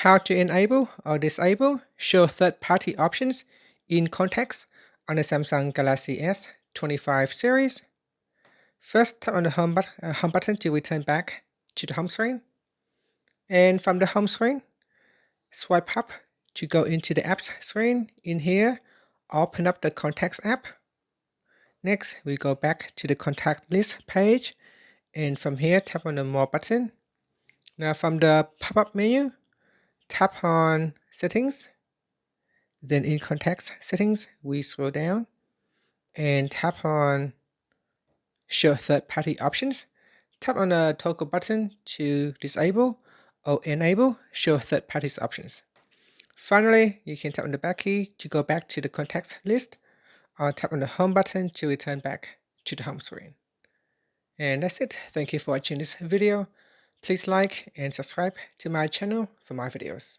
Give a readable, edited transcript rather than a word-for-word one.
How to enable or disable show third-party options in contacts on the Samsung Galaxy S25 series. First, tap on the home button to return back to the home screen. And from the home screen, swipe up to go into the apps screen. In here, open up the Contacts app. Next, we go back to the contact list page. And from here, tap on the More button. Now from the pop-up menu, tap on Settings. Then in Contacts Settings, we scroll down and tap on Show Third-Party Options. Tap on the toggle button to disable or enable Show Third-Party Options. Finally, you can tap on the back key to go back to the contacts list, or tap on the home button to return back to the home screen. And that's it. Thank you for watching this video. Please like and subscribe to my channel for more videos.